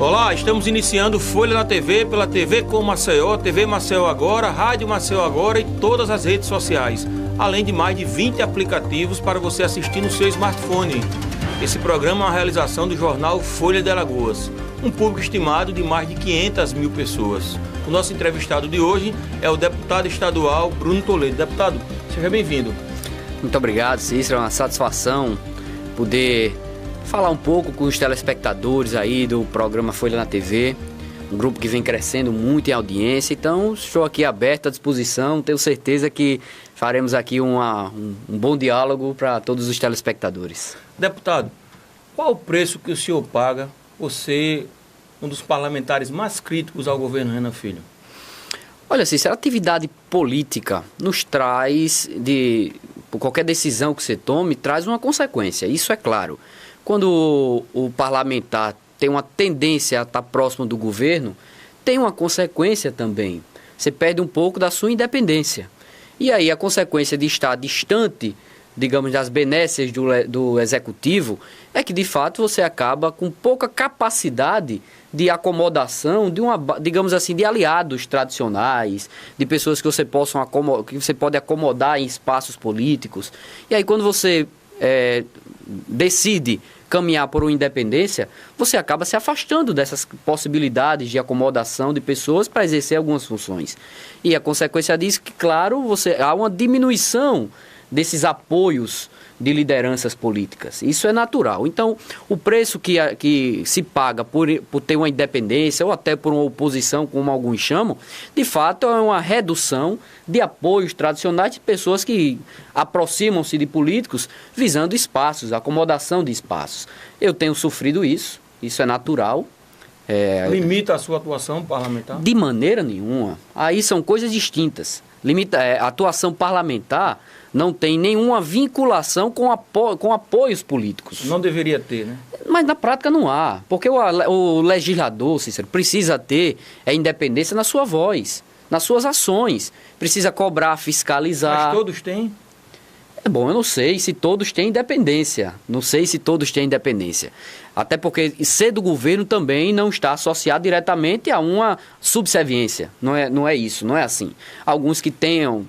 Olá, estamos iniciando Folha na TV pela TV com Maceió, TV Maceió Agora, Rádio Maceió Agora e todas as redes sociais, além de mais de 20 aplicativos para você assistir no seu smartphone. Esse programa é uma realização do jornal Folha de Alagoas, um público estimado de mais de 500 mil pessoas. O nosso entrevistado de hoje é o deputado estadual Bruno Toledo. Deputado, seja bem-vindo. Muito obrigado, Cícero. É uma satisfação poder falar um pouco com os telespectadores aí do programa Folha na TV, um grupo que vem crescendo muito em audiência. Então, estou aqui aberto à disposição. Tenho certeza que faremos aqui um bom diálogo para todos os telespectadores. Deputado, qual o preço que o senhor paga por ser um dos parlamentares mais críticos ao governo Renan Filho? Olha, Cícero, a atividade política nos traz, por qualquer decisão que você tome, traz uma consequência, isso é claro. Quando o parlamentar tem uma tendência a estar próximo do governo, tem uma consequência também. Você perde um pouco da sua independência. E aí a consequência de estar distante, digamos, das benesses do executivo, é que de fato você acaba com pouca capacidade de acomodação digamos assim, de aliados tradicionais, de pessoas que você pode acomodar em espaços políticos. E aí quando você decide caminhar por uma independência, você acaba se afastando dessas possibilidades de acomodação de pessoas para exercer algumas funções. E a consequência disso é que, claro, há uma diminuição desses apoios de lideranças políticas. Isso é natural. Então, o preço que se paga por ter uma independência ou até por uma oposição, como alguns chamam, de fato é uma redução de apoios tradicionais de pessoas que aproximam-se de políticos visando espaços, acomodação de espaços. Eu tenho sofrido isso é natural. Limita a sua atuação parlamentar? De maneira nenhuma. Aí são coisas distintas. A atuação parlamentar não tem nenhuma vinculação com apoios políticos. Não deveria ter, né? Mas na prática não há, porque o legislador, Cícero, precisa ter independência na sua voz, nas suas ações. Precisa cobrar, fiscalizar. Mas todos têm? Bom, eu não sei se todos têm independência. Até porque ser do governo também não está associado diretamente a uma subserviência. Não é isso, não é assim. Alguns que tenham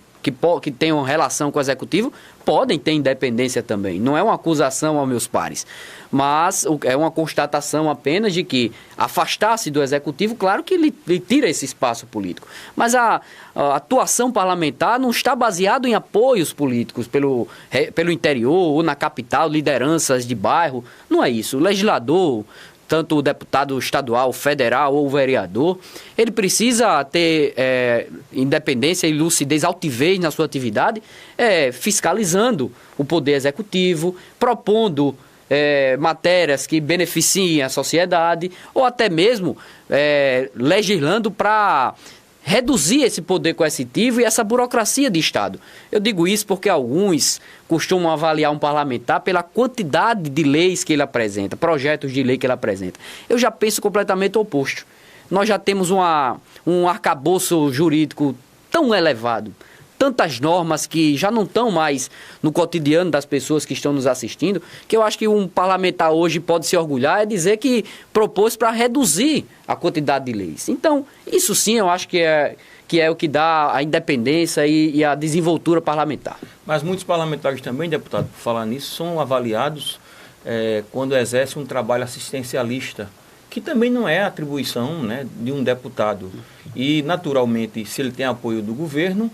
relação com o executivo podem ter independência também. Não é uma acusação aos meus pares, mas é uma constatação apenas de que afastar-se do executivo, claro que lhe tira esse espaço político. Mas a atuação parlamentar não está baseada em apoios políticos pelo interior ou na capital, lideranças de bairro. Não é isso. O legislador, tanto o deputado estadual, federal ou vereador, ele precisa ter independência e lucidez, altivez na sua atividade, fiscalizando o poder executivo, propondo matérias que beneficiem a sociedade, ou até mesmo legislando para reduzir esse poder coercitivo e essa burocracia de Estado. Eu digo isso porque alguns costumam avaliar um parlamentar pela quantidade de leis que ele apresenta, projetos de lei que ele apresenta. Eu já penso completamente o oposto. Nós já temos um arcabouço jurídico tão elevado, tantas normas que já não estão mais no cotidiano das pessoas que estão nos assistindo, que eu acho que um parlamentar hoje pode se orgulhar dizer que propôs para reduzir a quantidade de leis. Então, isso sim eu acho que é o que dá a independência e a desenvoltura parlamentar. Mas muitos parlamentares também, deputado, por falar nisso, são avaliados quando exercem um trabalho assistencialista, que também não é atribuição, né, de um deputado. E, naturalmente, se ele tem apoio do governo,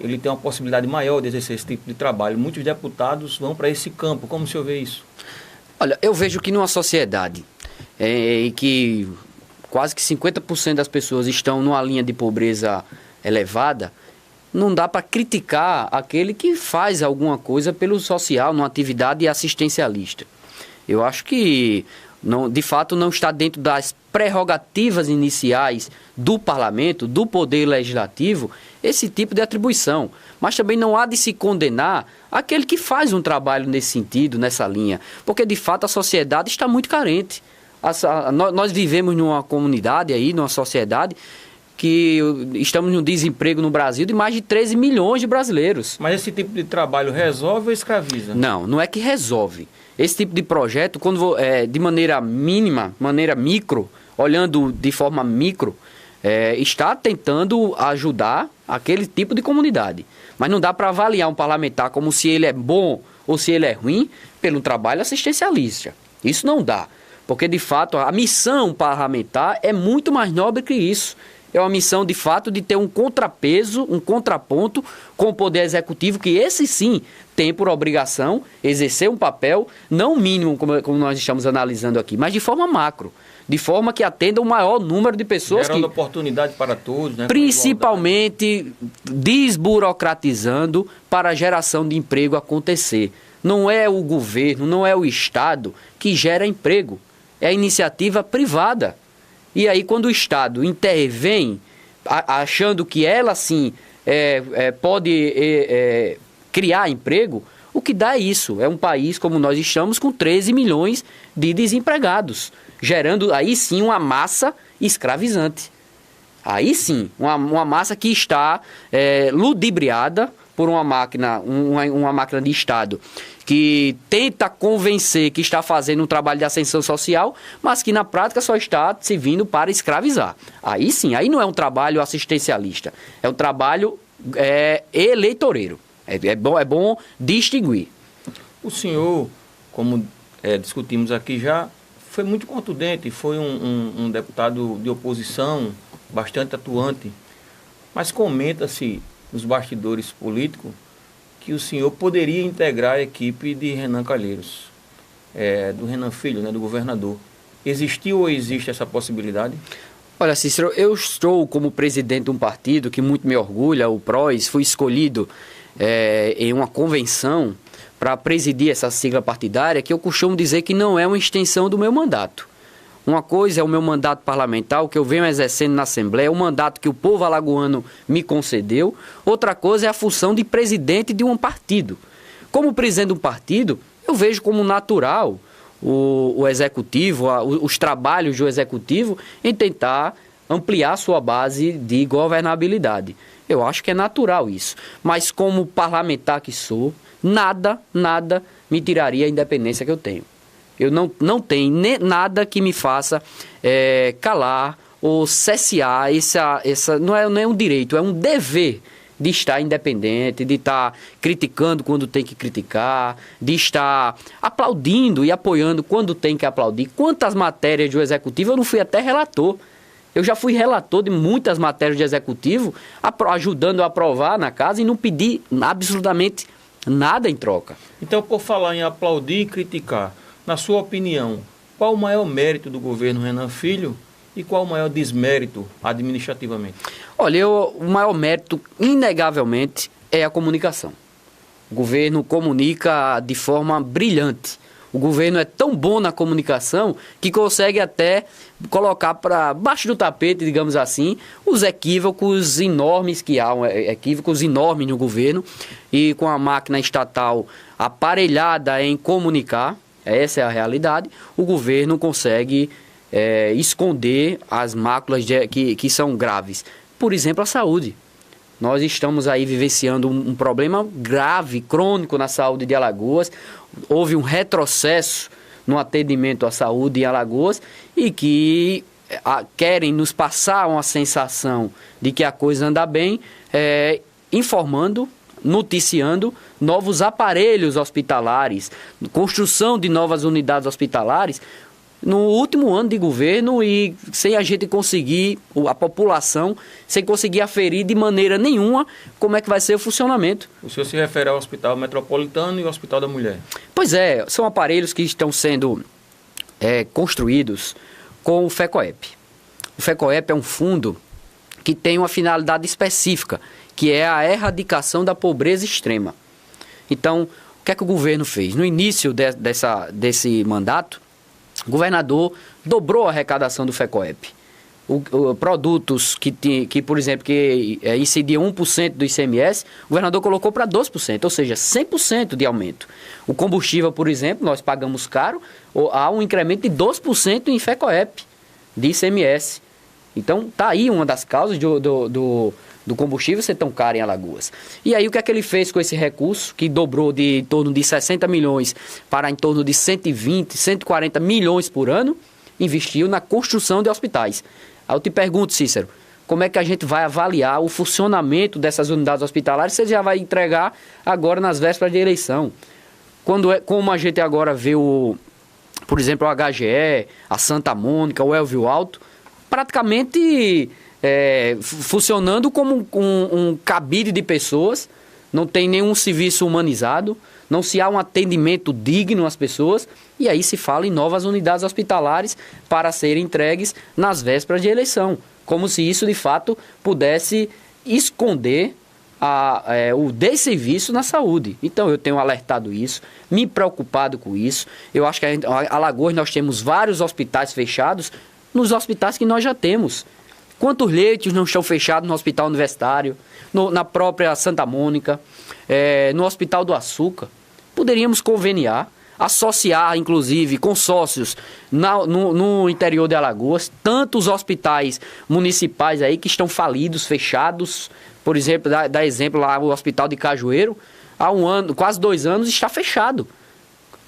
ele tem uma possibilidade maior de exercer esse tipo de trabalho. Muitos deputados vão para esse campo. Como o senhor vê isso? Olha, eu vejo que numa sociedade em que quase que 50% das pessoas estão numa linha de pobreza elevada, não dá para criticar aquele que faz alguma coisa pelo social, numa atividade assistencialista. Eu acho que, de fato, não está dentro das prerrogativas iniciais do parlamento, do poder legislativo, esse tipo de atribuição. Mas também não há de se condenar aquele que faz um trabalho nesse sentido, nessa linha, porque de fato a sociedade está muito carente. Nós vivemos numa comunidade aí, numa sociedade que estamos num desemprego no Brasil de mais de 13 milhões de brasileiros. Mas esse tipo de trabalho resolve ou escraviza? Não é que resolve. Esse tipo de projeto, quando de maneira mínima, maneira micro, olhando de forma micro, está tentando ajudar aquele tipo de comunidade. Mas não dá para avaliar um parlamentar como se ele é bom ou se ele é ruim pelo trabalho assistencialista. Isso não dá. Porque, de fato, a missão parlamentar é muito mais nobre que isso. É uma missão, de fato, de ter um contrapeso, um contraponto com o Poder Executivo, que esse sim tem por obrigação exercer um papel, não mínimo, como nós estamos analisando aqui, mas de forma macro. De forma que atenda o maior número de pessoas. Gerando oportunidade para todos, né? Principalmente desburocratizando para a geração de emprego acontecer. Não é o governo, não é o Estado que gera emprego. É a iniciativa privada. E aí, quando o Estado intervém, achando que ela, sim, pode criar emprego, o que dá é isso. É um país, como nós estamos, com 13 milhões de desempregados, gerando, aí sim, uma massa escravizante. Aí sim, uma massa que está ludibriada por uma máquina de Estado que tenta convencer que está fazendo um trabalho de ascensão social, mas que na prática só está servindo para escravizar. Aí sim, aí não é um trabalho assistencialista, é um trabalho eleitoreiro. É bom distinguir. O senhor, como discutimos aqui já, foi muito contundente, foi um deputado de oposição bastante atuante, mas comenta-se nos bastidores políticos que o senhor poderia integrar a equipe de Renan Calheiros, do Renan Filho, né, do governador. Existiu ou existe essa possibilidade? Olha, Cícero, eu estou como presidente de um partido que muito me orgulha, o PROS, fui escolhido em uma convenção para presidir essa sigla partidária, que eu costumo dizer que não é uma extensão do meu mandato. Uma coisa é o meu mandato parlamentar, o que eu venho exercendo na Assembleia, o mandato que o povo alagoano me concedeu. Outra coisa é a função de presidente de um partido. Como presidente de um partido, eu vejo como natural o executivo, os trabalhos do executivo em tentar ampliar sua base de governabilidade. Eu acho que é natural isso. Mas como parlamentar que sou, nada me tiraria a independência que eu tenho. Eu não tenho nada que me faça calar ou cessear não é um direito, é um dever de estar independente, de estar criticando quando tem que criticar, de estar aplaudindo e apoiando quando tem que aplaudir. Quantas matérias do Executivo eu não fui até relator. Eu já fui relator de muitas matérias do Executivo, ajudando a aprovar na casa e não pedi absolutamente nada em troca. Então, por falar em aplaudir e criticar, na sua opinião, qual o maior mérito do governo Renan Filho e qual o maior desmérito administrativamente? Olha, o maior mérito, inegavelmente, é a comunicação. O governo comunica de forma brilhante. O governo é tão bom na comunicação que consegue até colocar para baixo do tapete, digamos assim, os equívocos enormes que há, equívocos enormes no governo, e com a máquina estatal aparelhada em comunicar, essa é a realidade, o governo consegue esconder as máculas que são graves. Por exemplo, a saúde. Nós estamos aí vivenciando um problema grave, crônico na saúde de Alagoas. Houve um retrocesso no atendimento à saúde em Alagoas e que querem nos passar uma sensação de que a coisa anda bem, informando, noticiando novos aparelhos hospitalares, construção de novas unidades hospitalares, no último ano de governo e sem a gente conseguir, a população, sem conseguir aferir de maneira nenhuma como é que vai ser o funcionamento. O senhor se refere ao Hospital Metropolitano e ao Hospital da Mulher? Pois é, são aparelhos que estão sendo construídos com o FECOEP. O FECOEP é um fundo que tem uma finalidade específica, que é a erradicação da pobreza extrema. Então, o que é que o governo fez? No início desse mandato, o governador dobrou a arrecadação do FECOEP. Produtos que, por exemplo, incidiam 1% do ICMS, o governador colocou para 2%, ou seja, 100% de aumento. O combustível, por exemplo, nós pagamos caro, há um incremento de 2% em FECOEP de ICMS. Então, está aí uma das causas do combustível ser tão caro em Alagoas. E aí, o que é que ele fez com esse recurso, que dobrou de em torno de 60 milhões para em torno de 120, 140 milhões por ano? investiu na construção de hospitais. Aí eu te pergunto, Cícero, como é que a gente vai avaliar o funcionamento dessas unidades hospitalares se você já vai entregar agora nas vésperas de eleição? Como a gente agora vê, por exemplo, o HGE, a Santa Mônica, o Elvio Alto, praticamente funcionando como um cabide de pessoas, não tem nenhum serviço humanizado, não se há um atendimento digno às pessoas, e aí se fala em novas unidades hospitalares para serem entregues nas vésperas de eleição, como se isso de fato pudesse esconder o desserviço na saúde. Então eu tenho alertado isso, me preocupado com isso. Eu acho que Alagoas nós temos vários hospitais fechados nos hospitais que nós já temos. Quantos leitos não estão fechados no Hospital Universitário, na própria Santa Mônica, no Hospital do Açúcar? Poderíamos conveniar, associar, inclusive, consórcios no interior de Alagoas, tantos hospitais municipais aí que estão falidos, fechados. Por exemplo, dá exemplo lá, o Hospital de Cajueiro, há 1 ano, quase 2 anos, está fechado.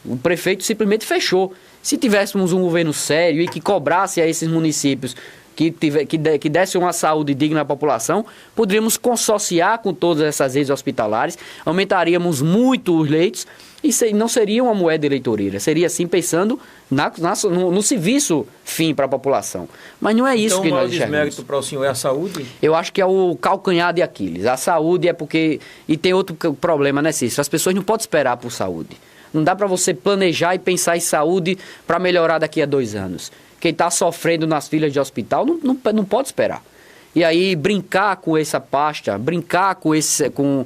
O prefeito simplesmente fechou. Se tivéssemos um governo sério e que cobrasse a esses municípios que desse uma saúde digna à população, poderíamos consorciar com todas essas redes hospitalares, aumentaríamos muito os leitos e não seria uma moeda eleitoreira, seria assim pensando no serviço fim para a população. Mas não é isso então, que nós enxergamos. Então o maior desmérito para o senhor é a saúde? Eu acho que é o calcanhar de Aquiles. A saúde é porque... E tem outro problema, né, Cícero? As pessoas não podem esperar por saúde. Não dá para você planejar e pensar em saúde para melhorar daqui a 2 anos. Quem está sofrendo nas filas de hospital não pode esperar. E aí brincar com essa pasta, brincar com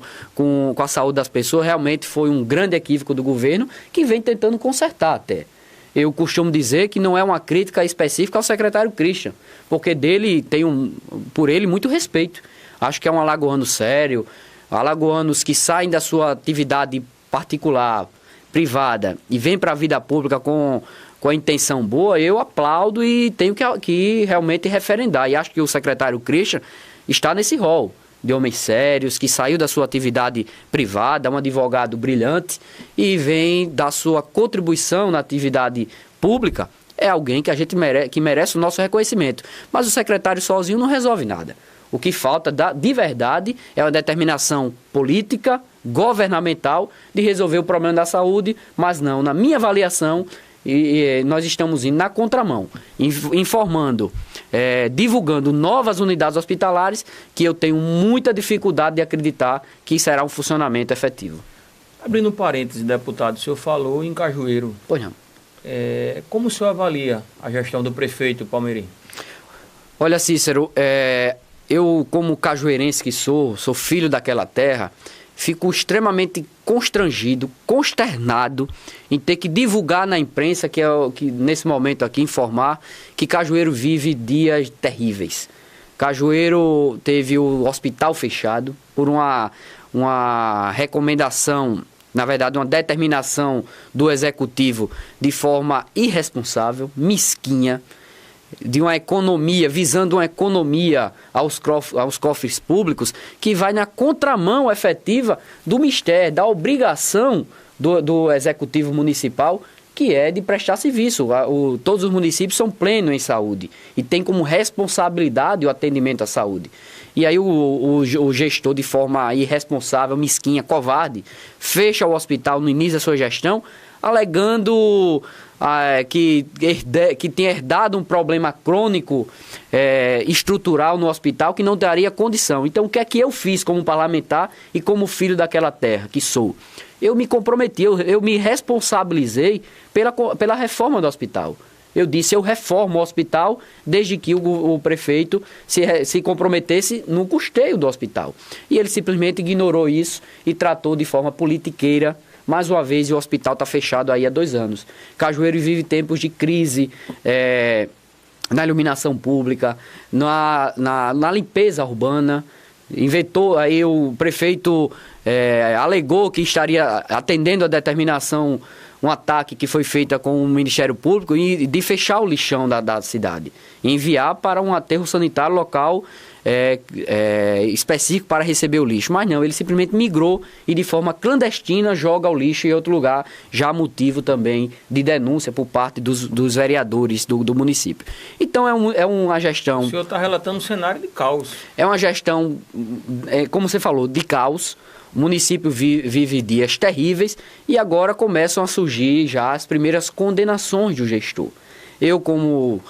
a saúde das pessoas, realmente foi um grande equívoco do governo que vem tentando consertar até. Eu costumo dizer que não é uma crítica específica ao secretário Christian, porque por ele muito respeito. Acho que é um alagoano sério, alagoanos que saem da sua atividade particular, privada, e vêm para a vida pública com a intenção boa, eu aplaudo e tenho que realmente referendar. E acho que o secretário Christian está nesse rol de homens sérios, que saiu da sua atividade privada, um advogado brilhante, e vem dar sua contribuição na atividade pública. É alguém que que merece o nosso reconhecimento. Mas o secretário sozinho não resolve nada. O que falta de verdade é uma determinação política, governamental, de resolver o problema da saúde, mas não, na minha avaliação, nós estamos indo na contramão, informando, divulgando novas unidades hospitalares que eu tenho muita dificuldade de acreditar que será um funcionamento efetivo. Abrindo um parêntese, deputado, o senhor falou em Cajueiro. Pois não. Como o senhor avalia a gestão do prefeito Palmeirim? Olha, Cícero, eu como cajueirense que sou filho daquela terra, fico extremamente constrangido, consternado em ter que divulgar na imprensa, que nesse momento aqui informar, que Cajueiro vive dias terríveis. Cajueiro teve o hospital fechado por uma recomendação, na verdade uma determinação do executivo de forma irresponsável, mesquinha, de uma economia, visando uma economia aos cofres públicos, que vai na contramão efetiva do mistério, da obrigação do executivo municipal, que é de prestar serviço. Todos os municípios são plenos em saúde e tem como responsabilidade o atendimento à saúde. E aí o gestor, de forma irresponsável, mesquinha, covarde, fecha o hospital no início da sua gestão, alegando que tinha herdado um problema crônico estrutural no hospital que não daria condição. Então, o que é que eu fiz como parlamentar e como filho daquela terra que sou? Eu me comprometi, eu me responsabilizei pela reforma do hospital. Eu disse, eu reformo o hospital desde que o prefeito se comprometesse no custeio do hospital. E ele simplesmente ignorou isso e tratou de forma politiqueira. Mais uma vez, o hospital está fechado aí há 2 anos. Cajueiro vive tempos de crise na iluminação pública, na limpeza urbana. Aí o prefeito alegou que estaria atendendo a determinação, um ataque que foi feito com o Ministério Público de fechar o lixão da cidade e enviar para um aterro sanitário local específico para receber o lixo. Mas não, ele simplesmente migrou e de forma clandestina joga o lixo em outro lugar, já motivo também de denúncia por parte dos vereadores do município. Então é uma gestão... O senhor está relatando um cenário de caos. É uma gestão, como você falou, de caos. O município vive dias terríveis e agora começam a surgir já as primeiras condenações do gestor. Eu, como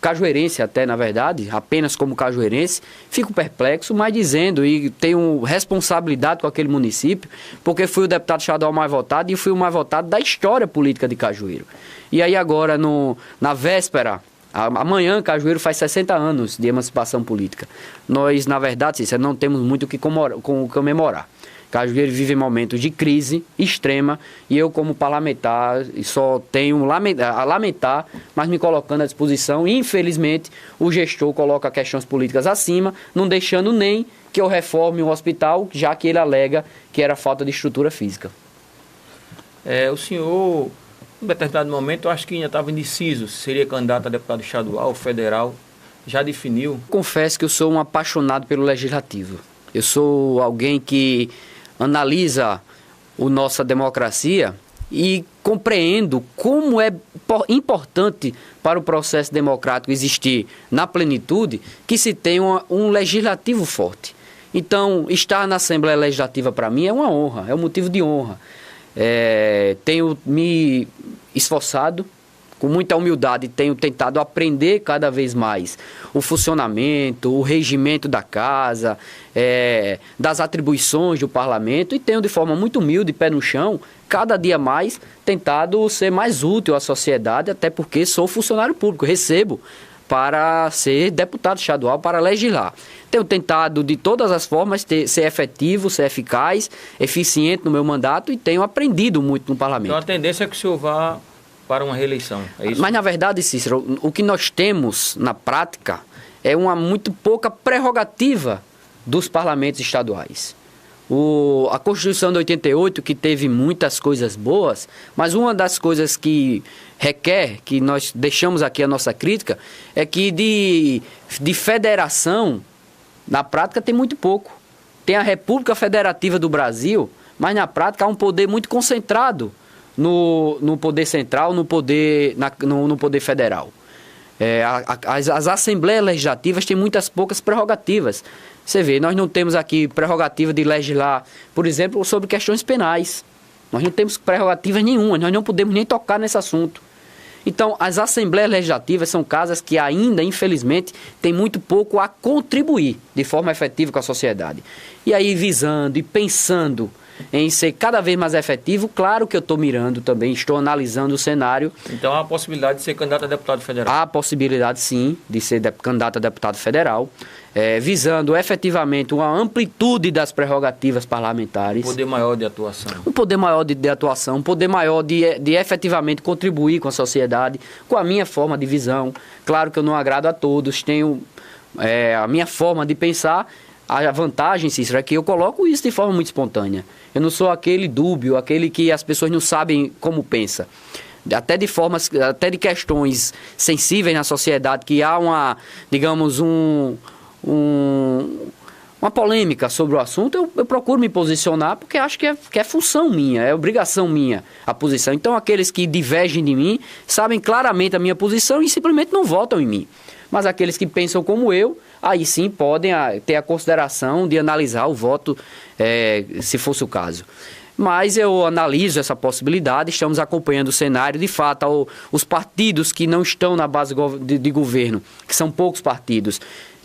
cajueirense até, na verdade, apenas como cajueirense, fico perplexo, mas dizendo e tenho responsabilidade com aquele município, porque fui o deputado estadual mais votado e fui o mais votado da história política de Cajueiro. E aí agora, na véspera, amanhã, Cajueiro faz 60 anos de emancipação política. Nós, na verdade, Cícero, não temos muito o que comemorar. Cajueiro vive momentos de crise extrema e eu, como parlamentar, só tenho a lamentar, mas me colocando à disposição. E, infelizmente, o gestor coloca questões políticas acima, não deixando nem que eu reforme o hospital, já que ele alega que era falta de estrutura física. O senhor, em determinado momento, eu acho que ainda estava indeciso se seria candidato a deputado estadual, federal. Já definiu? Confesso que eu sou um apaixonado pelo legislativo. Eu sou alguém que analisa a nossa democracia e compreendo como é importante para o processo democrático existir na plenitude que se tenha um legislativo forte. Então, estar na Assembleia Legislativa para mim é uma honra, é um motivo de honra. Tenho me esforçado, com muita humildade, tenho tentado aprender cada vez mais o funcionamento, o regimento da casa, das atribuições do parlamento e tenho de forma muito humilde, pé no chão, cada dia mais tentado ser mais útil à sociedade, até porque sou funcionário público, recebo para ser deputado estadual, para legislar. Tenho tentado de todas as formas ser efetivo, ser eficaz, eficiente no meu mandato e tenho aprendido muito no parlamento. Então a tendência é que o senhor vá para uma reeleição, é isso? Mas, na verdade, Cícero, o que nós temos na prática é uma muito pouca prerrogativa dos parlamentos estaduais. A Constituição de 88, que teve muitas coisas boas, mas uma das coisas que requer, que nós deixamos aqui a nossa crítica, é que de federação, na prática, tem muito pouco. Tem a República Federativa do Brasil, mas na prática há um poder muito concentrado no poder central, no poder federal. As assembleias legislativas têm muitas poucas prerrogativas. Você vê, nós não temos aqui prerrogativa de legislar, por exemplo, sobre questões penais. Nós não temos prerrogativa nenhuma, nós não podemos nem tocar nesse assunto. Então, as assembleias legislativas são casas que ainda, infelizmente, têm muito pouco a contribuir de forma efetiva com a sociedade. E aí, visando e pensando em ser cada vez mais efetivo, claro que eu estou mirando também, estou analisando o cenário. Então há a possibilidade de ser candidato a deputado federal? Há a possibilidade, sim, de ser candidato a deputado federal, visando efetivamente uma amplitude das prerrogativas parlamentares. Um poder maior de atuação. Um poder maior de atuação, um poder maior de efetivamente contribuir com a sociedade, com a minha forma de visão. Claro que eu não agrado a todos, tenho a minha forma de pensar. A vantagem, Cícero, é que eu coloco isso de forma muito espontânea. Eu não sou aquele dúbio, aquele que as pessoas não sabem como pensa. Até de questões sensíveis na sociedade, que há uma polêmica sobre o assunto, eu procuro me posicionar, porque acho que é função minha, é obrigação minha a posição. Então, aqueles que divergem de mim sabem claramente a minha posição e simplesmente não votam em mim. Mas aqueles que pensam como eu, aí sim podem ter a consideração de analisar o voto, se fosse o caso. Mas eu analiso essa possibilidade, estamos acompanhando o cenário. De fato, os partidos que não estão na base de governo, que são poucos partidos,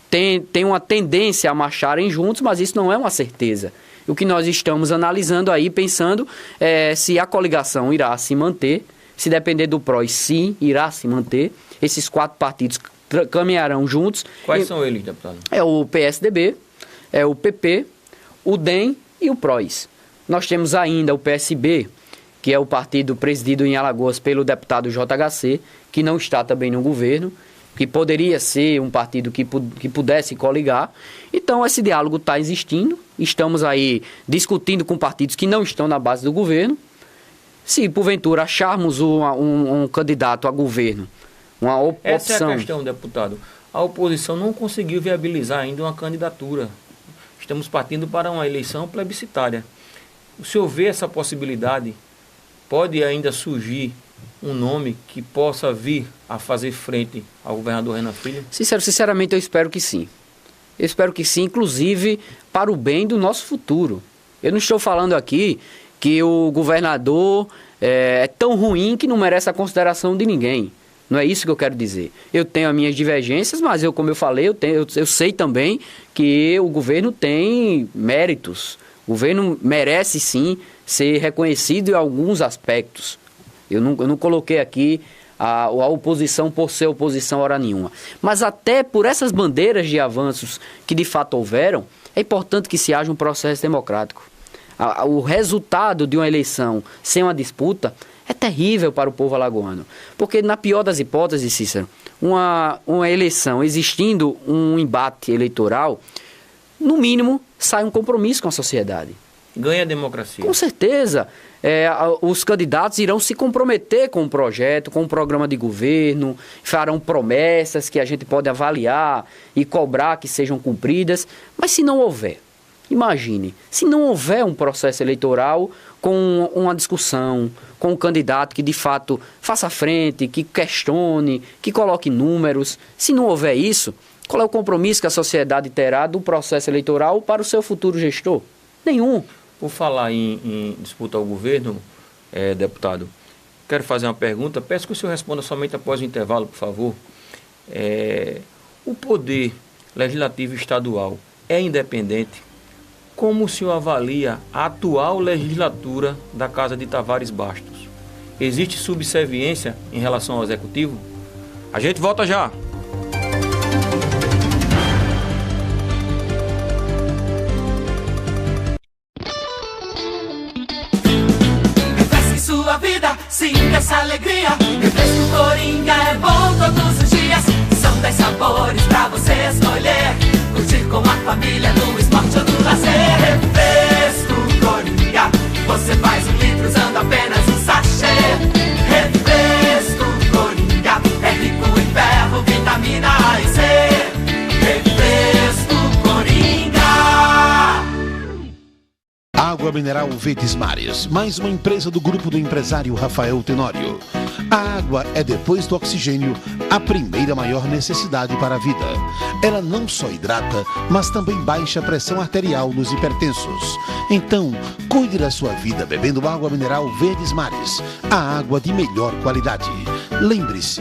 têm uma tendência a marcharem juntos, mas isso não é uma certeza. O que nós estamos analisando aí, pensando se a coligação irá se manter, se depender do PROS, sim, irá se manter. Esses 4 partidos caminharão juntos. Quais são eles, deputado? É o PSDB, é o PP, o DEM e o PROS. Nós temos ainda o PSB, que é o partido presidido em Alagoas pelo deputado JHC, que não está também no governo, que poderia ser um partido que pudesse coligar. Então, esse diálogo está existindo. Estamos aí discutindo com partidos que não estão na base do governo. Se, porventura, acharmos um candidato a governo, uma opção... Essa é a questão, deputado. a oposição não conseguiu viabilizar ainda uma candidatura. Estamos partindo para uma eleição plebiscitária. O senhor vê essa possibilidade? Pode ainda surgir um nome que possa vir a fazer frente ao governador Renan Filho? Sinceramente, eu espero que sim. Eu espero que sim, inclusive para o bem do nosso futuro. Eu não estou falando aqui que o governador é tão ruim que não merece a consideração de ninguém. Não é isso que eu quero dizer. Eu tenho as minhas divergências, mas como eu falei, eu sei também que o governo tem méritos. O governo merece sim ser reconhecido em alguns aspectos. Eu não coloquei aqui a oposição por ser oposição hora nenhuma. Mas até por essas bandeiras de avanços que de fato houveram, é importante que se haja um processo democrático. O resultado de uma eleição sem uma disputa é terrível para o povo alagoano. Porque, na pior das hipóteses, Cícero, uma eleição existindo um embate eleitoral, no mínimo, sai um compromisso com a sociedade. Ganha a democracia. Com certeza. Os candidatos irão se comprometer com o projeto, com o programa de governo, farão promessas que a gente pode avaliar e cobrar que sejam cumpridas. Mas se não houver, imagine, se não houver um processo eleitoral com uma discussão, com um candidato que de fato faça frente, que questione, que coloque números, se não houver isso, qual é o compromisso que a sociedade terá do processo eleitoral para o seu futuro gestor? Nenhum. Por falar em disputa ao governo, deputado, quero fazer uma pergunta. Peço que o senhor responda somente após o intervalo, por favor. O poder legislativo estadual é independente? Como o senhor avalia a atual legislatura da Casa de Tavares Bastos? Existe subserviência em relação ao executivo? A gente volta já. Sua vida, sinta essa alegria. Refresco Coringa é bom todos os dias. São 10 sabores pra você escolher. Curtir com a família no esporte ou no lazer. Refresco Coringa, você faz 1 litro usando apenas um sachê. Refresco Coringa, é rico em ferro, vitamina A e C. Refresco Coringa. Água Mineral Verdes Mares, mais uma empresa do grupo do empresário Rafael Tenório. A água é, depois do oxigênio, a primeira maior necessidade para a vida. Ela não só hidrata, mas também baixa a pressão arterial nos hipertensos. Então, cuide da sua vida bebendo água mineral Verdes Mares, a água de melhor qualidade. Lembre-se,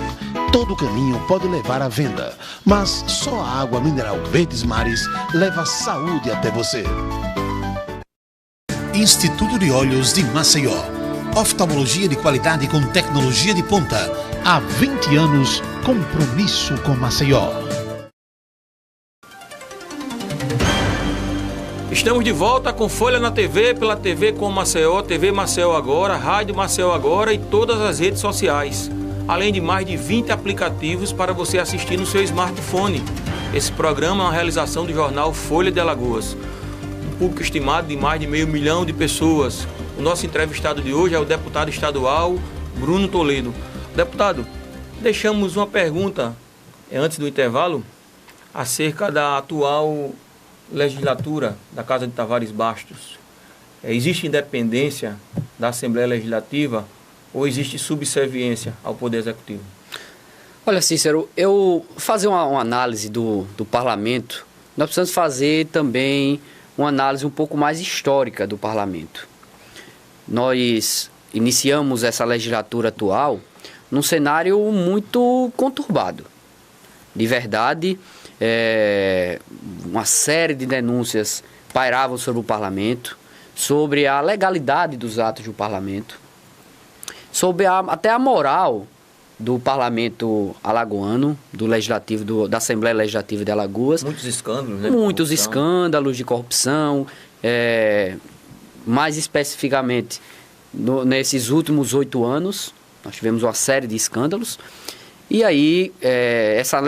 todo caminho pode levar à venda, mas só a água mineral Verdes Mares leva saúde até você. Instituto de Olhos de Maceió. Oftalmologia de qualidade com tecnologia de ponta. Há 20 anos, compromisso com Maceió. Estamos de volta com Folha na TV, pela TV com Maceió, TV Maceió Agora, Rádio Maceió Agora e todas as redes sociais. Além de mais de 20 aplicativos para você assistir no seu smartphone. Esse programa é uma realização do jornal Folha de Alagoas. Público estimado de mais de 500 mil de pessoas. O nosso entrevistado de hoje é o deputado estadual Bruno Toledo. Deputado, deixamos uma pergunta antes do intervalo acerca da atual legislatura da Casa de Tavares Bastos. Existe independência da Assembleia Legislativa ou existe subserviência ao Poder Executivo? Olha, Cícero, eu fazer uma análise do parlamento, nós precisamos fazer também uma análise um pouco mais histórica do parlamento. Nós iniciamos essa legislatura atual num cenário muito conturbado. De verdade, uma série de denúncias pairavam sobre o parlamento, sobre a legalidade dos atos do parlamento, sobre até a moral do parlamento alagoano, do legislativo, da Assembleia Legislativa de Alagoas. Muitos escândalos, né? Muitos escândalos de corrupção, mais especificamente nesses últimos 8 anos, nós tivemos uma série de escândalos. E aí, essa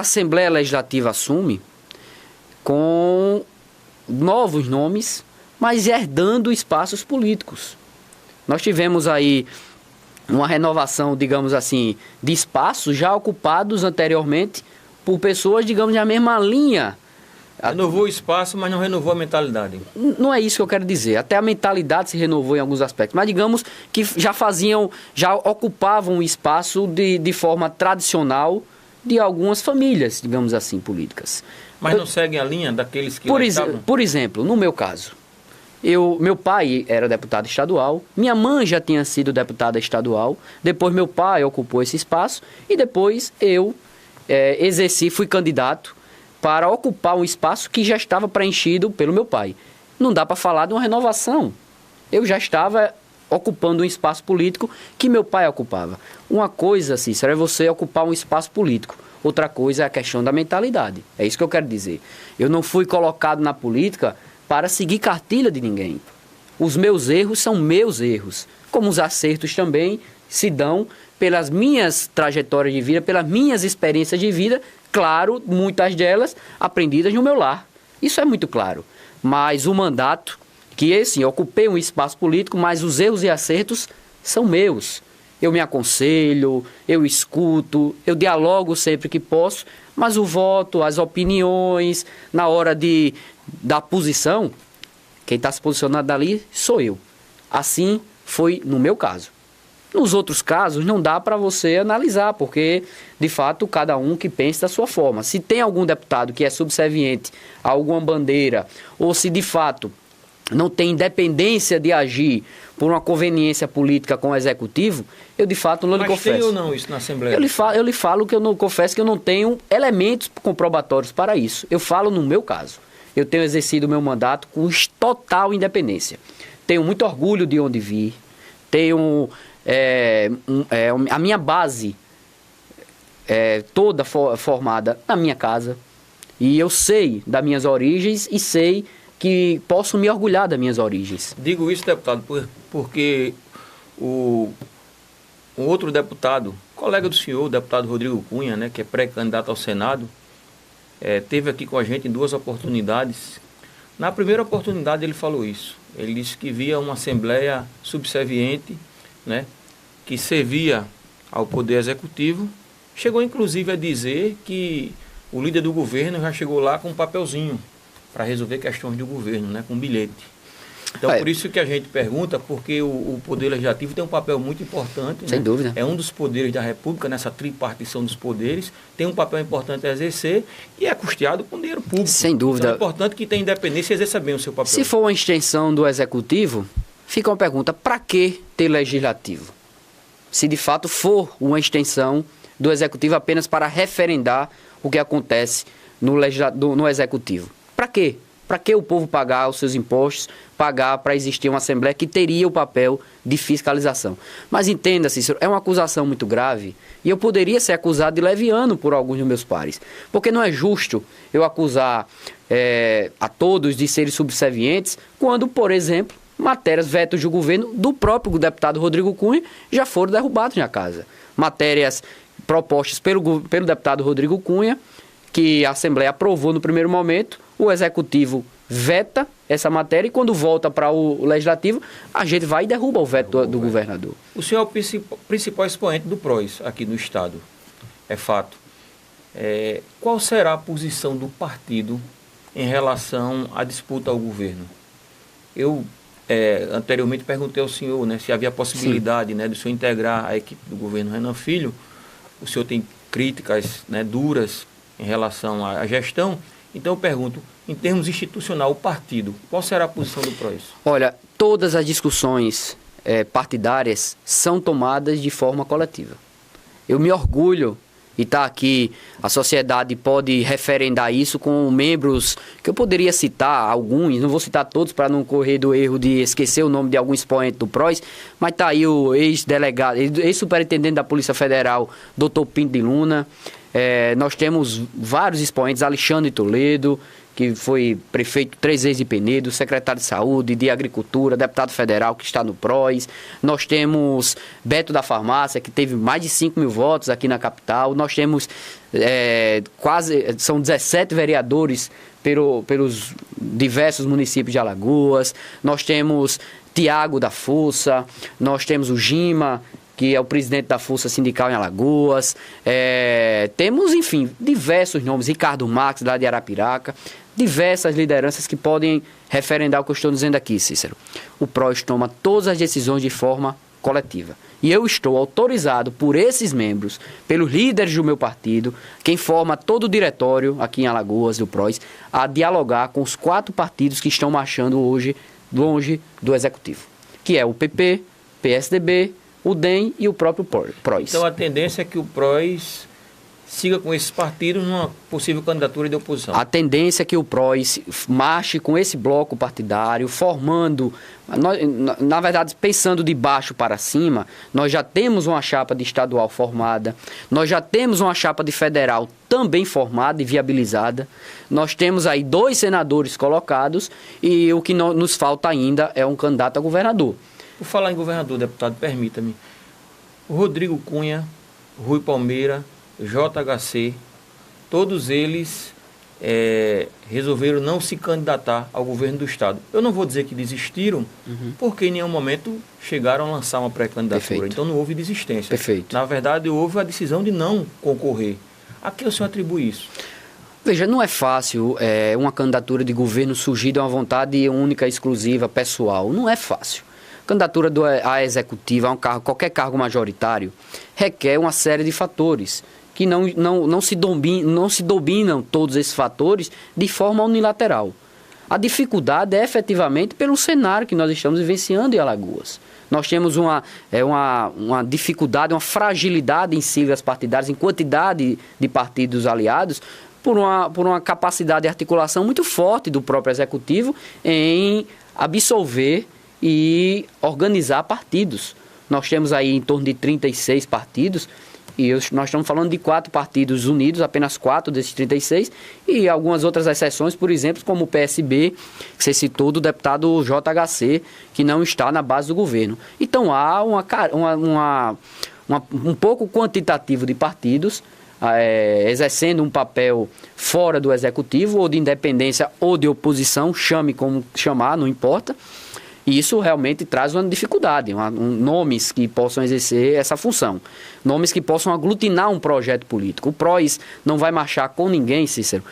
Assembleia Legislativa assume com novos nomes, mas herdando espaços políticos. Nós tivemos aí uma renovação, digamos assim, de espaços já ocupados anteriormente por pessoas, digamos, da mesma linha. Renovou o espaço, mas não renovou a mentalidade. Não é isso que eu quero dizer. Até a mentalidade se renovou em alguns aspectos. Mas digamos que já ocupavam o espaço de forma tradicional de algumas famílias, digamos assim, políticas. Mas não seguem a linha daqueles que Por exemplo, no meu caso, meu pai era deputado estadual, minha mãe já tinha sido deputada estadual, depois meu pai ocupou esse espaço e depois eu fui candidato para ocupar um espaço que já estava preenchido pelo meu pai. Não dá para falar de uma renovação. Eu já estava ocupando um espaço político que meu pai ocupava. Uma coisa, Cícero, é você ocupar um espaço político. Outra coisa é a questão da mentalidade. É isso que eu quero dizer. Eu não fui colocado na política para seguir cartilha de ninguém. Os meus erros são meus erros. Como os acertos também se dão pelas minhas trajetórias de vida, pelas minhas experiências de vida, claro, muitas delas aprendidas no meu lar. Isso é muito claro. Mas o mandato, que assim, eu ocupei um espaço político, mas os erros e acertos são meus. Eu me aconselho, eu escuto, eu dialogo sempre que posso, mas o voto, as opiniões, na hora da posição, quem está se posicionando ali sou eu. Assim foi no meu caso. Nos outros casos, não dá para você analisar, porque, de fato, cada um que pensa da sua forma. Se tem algum deputado que é subserviente a alguma bandeira, ou se, de fato, não tem independência de agir por uma conveniência política com o Executivo, eu, de fato, não lhe confesso. Mas tem ou não isso na Assembleia? Eu lhe falo que eu não confesso que eu não tenho elementos comprobatórios para isso. Eu falo no meu caso. Eu tenho exercido o meu mandato com total independência. Tenho muito orgulho de onde vi. Tenho... a minha base toda formada na minha casa, e eu sei das minhas origens e sei que posso me orgulhar das minhas origens. Digo isso, deputado, porque um outro deputado, colega do senhor, o deputado Rodrigo Cunha, né, que é pré-candidato ao Senado, esteve aqui com a gente em 2 oportunidades. Na primeira oportunidade ele falou isso. Ele disse que via uma Assembleia subserviente, né, que servia ao Poder Executivo. Chegou inclusive a dizer que o líder do governo já chegou lá com um papelzinho para resolver questões do governo, né, com um bilhete. Então, por isso que a gente pergunta, porque o Poder Legislativo tem um papel muito importante. Sem dúvida. É um dos poderes da República, nessa tripartição dos poderes, tem um papel importante a exercer e é custeado com dinheiro público. Sem dúvida. Então, é importante que tenha independência e exerça bem o seu papel. Se for uma extensão do Executivo, fica uma pergunta, para que ter Legislativo? Se de fato for uma extensão do Executivo apenas para referendar o que acontece no Executivo. Para quê? Para que o povo pagar os seus impostos, pagar para existir uma Assembleia que teria o papel de fiscalização? Mas entenda, Cícero, é uma acusação muito grave e eu poderia ser acusado de leviano por alguns dos meus pares. Porque não é justo eu acusar a todos de serem subservientes quando, por exemplo, matérias vetos do governo do próprio deputado Rodrigo Cunha já foram derrubadas na casa. Matérias propostas pelo deputado Rodrigo Cunha, que a Assembleia aprovou no primeiro momento, o Executivo veta essa matéria e quando volta para o Legislativo, a gente vai e derruba o veto do governador. O senhor é o principal expoente do PROS aqui no Estado, é fato. Qual será a posição do partido em relação à disputa ao governo? Eu anteriormente perguntei ao senhor, né, se havia possibilidade, né, de o senhor integrar a equipe do governo Renan Filho. O senhor tem críticas, né, duras em relação à gestão. Então eu pergunto, em termos institucional, o partido, qual será a posição do PROS? Olha, todas as discussões partidárias são tomadas de forma coletiva. Eu me orgulho e está aqui, a sociedade pode referendar isso com membros, que eu poderia citar alguns, não vou citar todos para não correr do erro de esquecer o nome de algum expoente do PROS, mas está aí o ex-delegado, ex-superintendente da Polícia Federal, Dr. Pinto de Luna. Nós temos vários expoentes, Alexandre Toledo, que foi prefeito 3 vezes de Penedo, secretário de Saúde, de Agricultura, deputado federal que está no PROS. Nós temos Beto da Farmácia, que teve mais de 5 mil votos aqui na capital. Nós temos são 17 vereadores pelos diversos municípios de Alagoas. Nós temos Tiago da Força, nós temos o Gima, que é o presidente da Força Sindical em Alagoas. Temos, enfim, diversos nomes, Ricardo Marques, lá de Arapiraca, diversas lideranças que podem referendar o que eu estou dizendo aqui, Cícero. O PROS toma todas as decisões de forma coletiva. E eu estou autorizado por esses membros, pelos líderes do meu partido, quem forma todo o diretório aqui em Alagoas, do PROS, a dialogar com os 4 partidos que estão marchando hoje longe do Executivo, que é o PP, PSDB, o DEM e o próprio PROS. Então a tendência é que o PROS siga com esses partidos numa possível candidatura de oposição. A tendência é que o PROS marche com esse bloco partidário, formando, na verdade, pensando de baixo para cima. Nós já temos uma chapa de estadual formada, nós já temos uma chapa de federal também formada e viabilizada, nós temos aí 2 senadores colocados e o que nos falta ainda é um candidato a governador. Por falar em governador, deputado, permita-me. O Rodrigo Cunha, Rui Palmeira, JHC, todos eles resolveram não se candidatar ao governo do Estado. Eu não vou dizer que desistiram, porque em nenhum momento chegaram a lançar uma pré-candidatura. Perfeito. Então não houve desistência. Perfeito. Na verdade, houve a decisão de não concorrer. A que o senhor atribui isso? Veja, não é fácil uma candidatura de governo surgir de uma vontade única, exclusiva, pessoal. Não é fácil. Candidatura à executiva, a um cargo, qualquer cargo majoritário, requer uma série de fatores que não se dominam todos esses fatores de forma unilateral. A dificuldade é efetivamente pelo cenário que nós estamos vivenciando em Alagoas. Nós temos uma dificuldade, uma fragilidade em siglas partidárias, em quantidade de partidos aliados, por uma capacidade de articulação muito forte do próprio executivo em absolver e organizar partidos. Nós temos aí em torno de 36 partidos, e nós estamos falando de 4 partidos unidos, apenas 4 desses 36, e algumas outras exceções, por exemplo, como o PSB, que você citou, do deputado JHC, que não está na base do governo. Então há um pouco quantitativo de partidos exercendo um papel fora do executivo, ou de independência ou de oposição, chame como chamar, não importa. E isso realmente traz uma dificuldade, nomes que possam exercer essa função, nomes que possam aglutinar um projeto político. O PROS não vai marchar com ninguém, Cícero,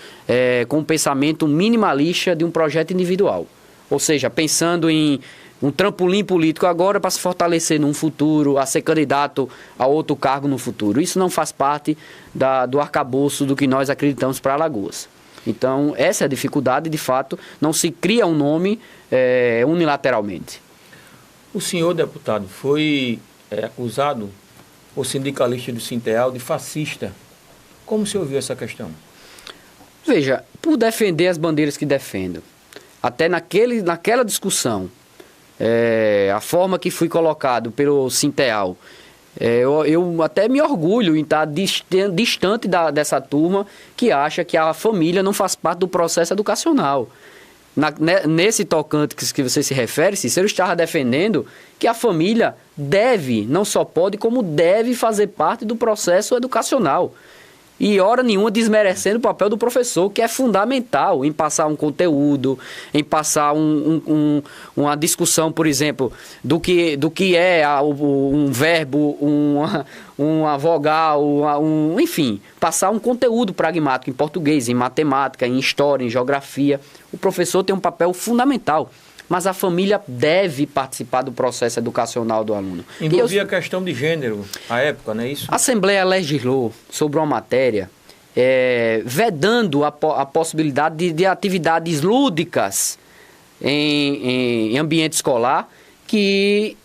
com um pensamento minimalista de um projeto individual. Ou seja, pensando em um trampolim político agora para se fortalecer num futuro, a ser candidato a outro cargo no futuro. Isso não faz parte do arcabouço do que nós acreditamos para Alagoas. Então, essa é a dificuldade, de fato, não se cria um nome unilateralmente. O senhor, deputado, foi acusado por sindicalistas do Sinteal de fascista. Como o senhor viu essa questão? Veja, por defender as bandeiras que defendo, até naquela discussão, a forma que fui colocado pelo Sinteal, eu até me orgulho em estar distante dessa turma que acha que a família não faz parte do processo educacional. Nesse tocante que você se refere, Cícero estava defendendo que a família deve, não só pode, como deve fazer parte do processo educacional. E hora nenhuma desmerecendo o papel do professor, que é fundamental em passar um conteúdo, em passar uma discussão, por exemplo, do que é um verbo, uma vogal, enfim, passar um conteúdo pragmático em português, em matemática, em história, em geografia. O professor tem um papel fundamental, mas a família deve participar do processo educacional do aluno. Envolvia a questão de gênero, à época, não é isso? A Assembleia legislou sobre uma matéria vedando a possibilidade de atividades lúdicas em ambiente escolar que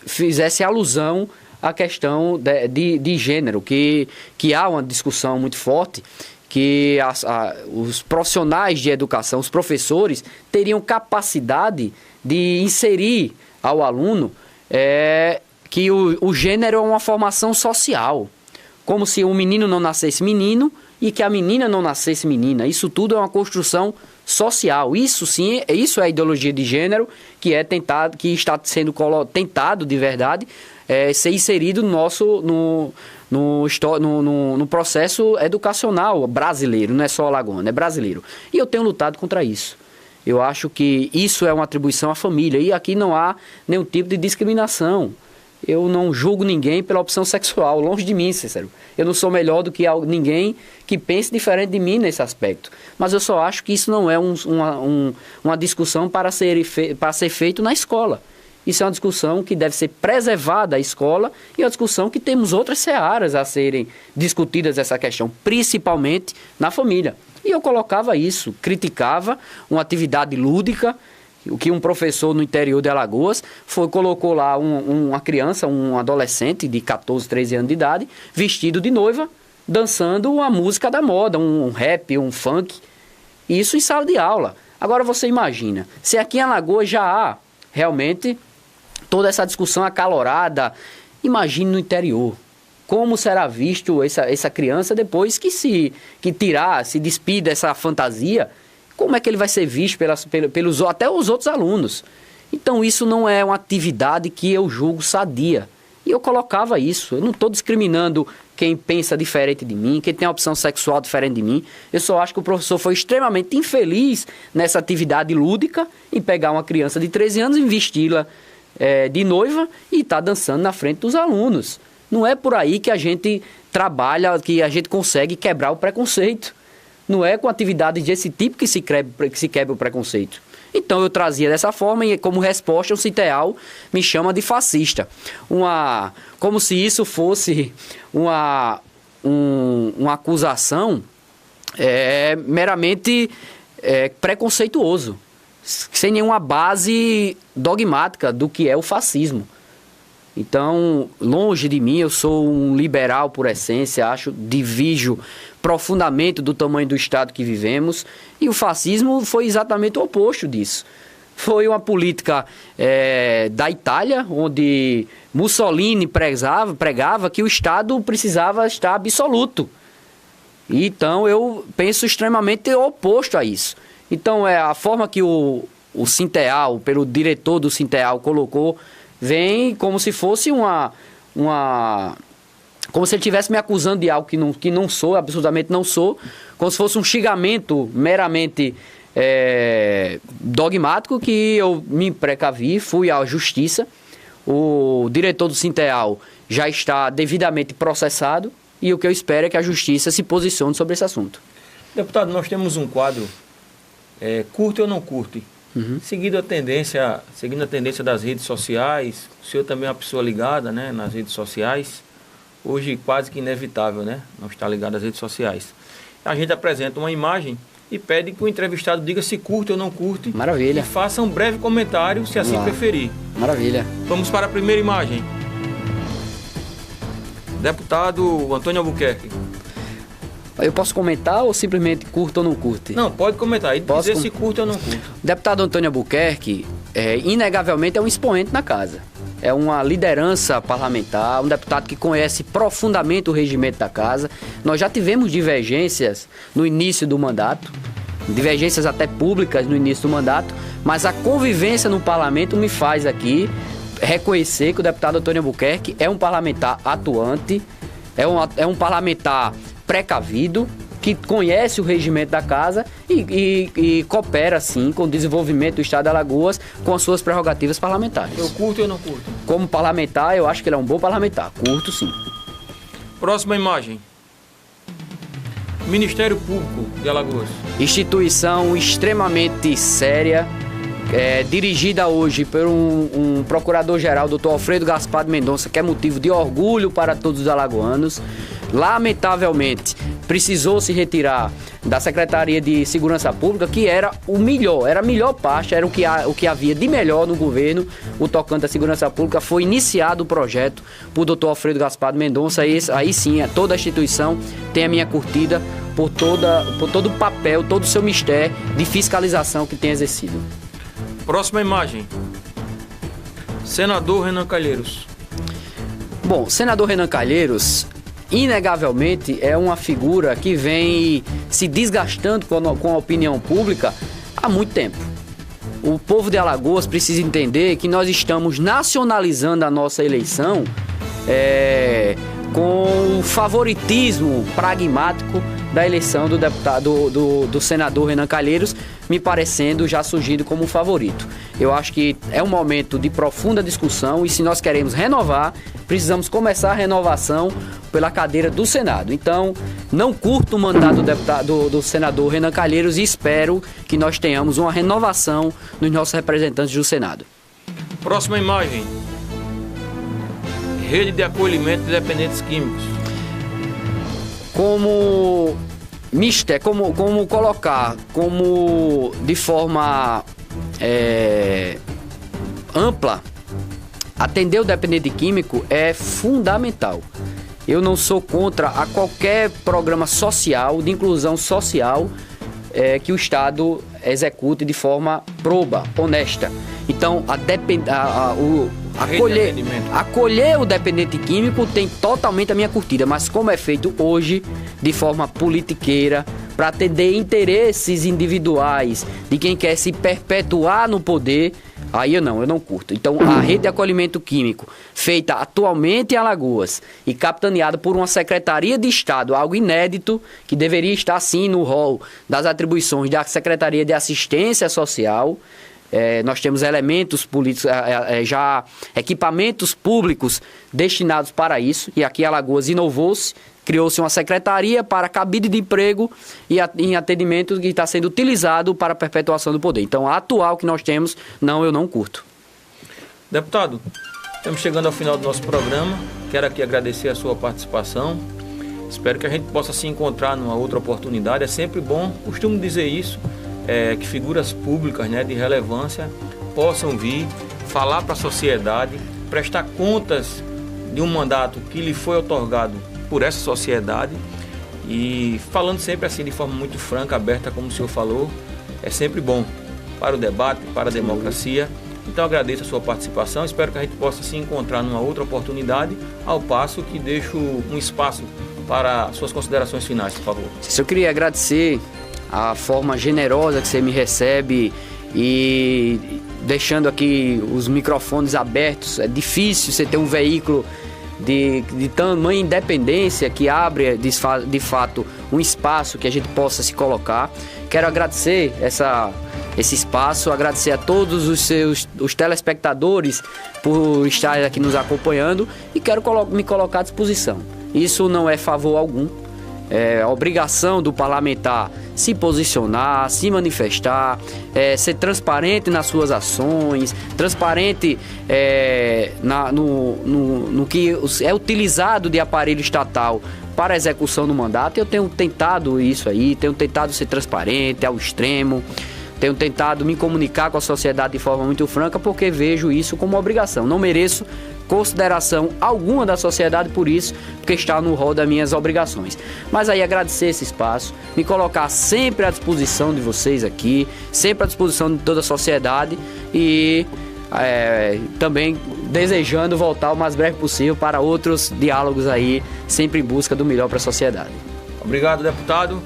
fizesse alusão à questão de gênero, que há uma discussão muito forte que os profissionais de educação, os professores, teriam capacidade de inserir ao aluno que o gênero é uma formação social, como se o menino não nascesse menino e que a menina não nascesse menina. Isso tudo é uma construção social. Isso sim, isso é a ideologia de gênero que está sendo tentado de verdade ser inserido no processo educacional brasileiro, não é só alagoano, é brasileiro. E eu tenho lutado contra isso. Eu acho que isso é uma atribuição à família, e aqui não há nenhum tipo de discriminação. Eu não julgo ninguém pela opção sexual, longe de mim, Cícero. Eu não sou melhor do que ninguém que pense diferente de mim nesse aspecto. Mas eu só acho que isso não é uma discussão para ser feito na escola. Isso é uma discussão que deve ser preservada da escola e é uma discussão que temos outras searas a serem discutidas essa questão, principalmente na família. E eu colocava isso, criticava uma atividade lúdica, o que um professor no interior de Alagoas colocou lá uma criança, um adolescente de 14, 13 anos de idade, vestido de noiva, dançando uma música da moda, um rap, um funk. Isso em sala de aula. Agora você imagina, se aqui em Alagoas já há realmente toda essa discussão acalorada, imagine no interior. Como será visto essa criança depois que se despida dessa fantasia? Como é que ele vai ser visto pelos até os outros alunos? Então isso não é uma atividade que eu julgo sadia. E eu colocava isso. Eu não estou discriminando quem pensa diferente de mim, quem tem uma opção sexual diferente de mim. Eu só acho que o professor foi extremamente infeliz nessa atividade lúdica em pegar uma criança de 13 anos e vesti-la de noiva e estar dançando na frente dos alunos. Não é por aí que a gente trabalha, que a gente consegue quebrar o preconceito. Não é com atividades desse tipo que se quebra o preconceito. Então eu trazia dessa forma e como resposta o CITEAL me chama de fascista. Como se isso fosse uma acusação meramente preconceituoso, sem nenhuma base dogmática do que é o fascismo. Então, longe de mim, eu sou um liberal por essência, divijo profundamente do tamanho do Estado que vivemos, e o fascismo foi exatamente o oposto disso. Foi uma política da Itália, onde Mussolini pregava que o Estado precisava estar absoluto. Então, eu penso extremamente oposto a isso. Então, a forma que o CITEAL, pelo diretor do CITEAL, colocou, vem como se fosse como se ele estivesse me acusando de algo que não sou, absolutamente não sou, como se fosse um xingamento meramente dogmático, que eu me precavi, fui à justiça. O diretor do CITEAL já está devidamente processado e o que eu espero é que a justiça se posicione sobre esse assunto. Deputado, nós temos um quadro, curte ou não curte? Uhum. Seguindo a tendência das redes sociais, o senhor também é uma pessoa ligada, né, nas redes sociais, hoje quase que inevitável, né, não estar ligado às redes sociais. A gente apresenta uma imagem e pede que o entrevistado diga se curte ou não curte. Maravilha. E faça um breve comentário, se assim preferir. Maravilha. Vamos para a primeira imagem. Deputado Antônio Albuquerque. Eu posso comentar ou simplesmente curto ou não curte? Não, pode comentar e dizer se curte ou não curte. O deputado Antônio Albuquerque, inegavelmente, é um expoente na casa. É uma liderança parlamentar, um deputado que conhece profundamente o regimento da casa. Nós já tivemos divergências no início do mandato, divergências até públicas no início do mandato, mas a convivência no parlamento me faz aqui reconhecer que o deputado Antônio Albuquerque é um parlamentar atuante, é um parlamentar precavido, que conhece o regimento da casa e coopera, sim, com o desenvolvimento do Estado de Alagoas, com as suas prerrogativas parlamentares. Eu curto ou não curto? Como parlamentar, eu acho que ele é um bom parlamentar. Curto, sim. Próxima imagem. Ministério Público de Alagoas. Instituição extremamente séria, dirigida hoje por um procurador-geral, Dr. Alfredo Gaspar de Mendonça, que é motivo de orgulho para todos os alagoanos. Lamentavelmente, precisou se retirar da Secretaria de Segurança Pública, que era a melhor parte, era o que havia de melhor no governo, o tocante à segurança pública. Foi iniciado o projeto por Dr. Alfredo Gaspar de Mendonça, aí sim, toda a instituição tem a minha curtida por todo o papel, todo o seu mistério de fiscalização que tem exercido. Próxima imagem. Senador Renan Calheiros. Bom, senador Renan Calheiros, inegavelmente, é uma figura que vem se desgastando com a opinião pública há muito tempo. O povo de Alagoas precisa entender que nós estamos nacionalizando a nossa eleição com o favoritismo pragmático da eleição do deputado, do senador Renan Calheiros, me parecendo já surgido como favorito. Eu acho que é um momento de profunda discussão e se nós queremos renovar, precisamos começar a renovação pela cadeira do Senado. Então, não curto o mandato do senador Renan Calheiros e espero que nós tenhamos uma renovação nos nossos representantes do Senado. Próxima imagem. Rede de acolhimento de dependentes químicos. Como colocar de forma ampla, atender o dependente químico é fundamental. Eu não sou contra a qualquer programa social, de inclusão social, que o Estado execute de forma proba, honesta. Então, acolher o dependente químico tem totalmente a minha curtida, mas como é feito hoje, de forma politiqueira, para atender interesses individuais de quem quer se perpetuar no poder, aí eu não curto. Então, a rede de acolhimento químico, feita atualmente em Alagoas e capitaneada por uma Secretaria de Estado, algo inédito, que deveria estar sim no rol das atribuições da Secretaria de Assistência Social. Nós temos elementos políticos, já equipamentos públicos destinados para isso, e aqui em Alagoas inovou-se, criou-se uma secretaria para cabide de emprego e em atendimento que está sendo utilizado para a perpetuação do poder. Então, a atual que nós temos, eu não curto. Deputado, estamos chegando ao final do nosso programa. Quero aqui agradecer a sua participação. Espero que a gente possa se encontrar numa outra oportunidade. É sempre bom, costumo dizer isso, que figuras públicas, de relevância possam vir falar para a sociedade, prestar contas de um mandato que lhe foi otorgado por essa sociedade e falando sempre assim de forma muito franca, aberta, como o senhor falou, é sempre bom para o debate, para a democracia. Então agradeço a sua participação, espero que a gente possa se encontrar numa outra oportunidade, ao passo que deixo um espaço para suas considerações finais, por favor. Eu queria agradecer a forma generosa que você me recebe e deixando aqui os microfones abertos. É difícil você ter um veículo de tamanha independência que abre de fato um espaço que a gente possa se colocar. Quero agradecer esse espaço, agradecer a todos os telespectadores por estarem aqui nos acompanhando e quero me colocar à disposição. Isso não é favor algum. É obrigação do parlamentar se posicionar, se manifestar, ser transparente nas suas ações, transparente no que é utilizado de aparelho estatal para a execução do mandato. Eu tenho tentado isso aí, tenho tentado ser transparente ao extremo, tenho tentado me comunicar com a sociedade de forma muito franca, porque vejo isso como obrigação. Não mereço consideração alguma da sociedade por isso, porque está no rol das minhas obrigações. Mas aí agradecer esse espaço, me colocar sempre à disposição de vocês aqui, sempre à disposição de toda a sociedade e também desejando voltar o mais breve possível para outros diálogos aí, sempre em busca do melhor para a sociedade. Obrigado, deputado.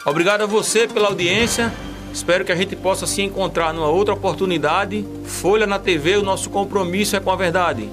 Obrigado a você pela audiência. Espero que a gente possa se encontrar numa outra oportunidade. Folha na TV, o nosso compromisso é com a verdade.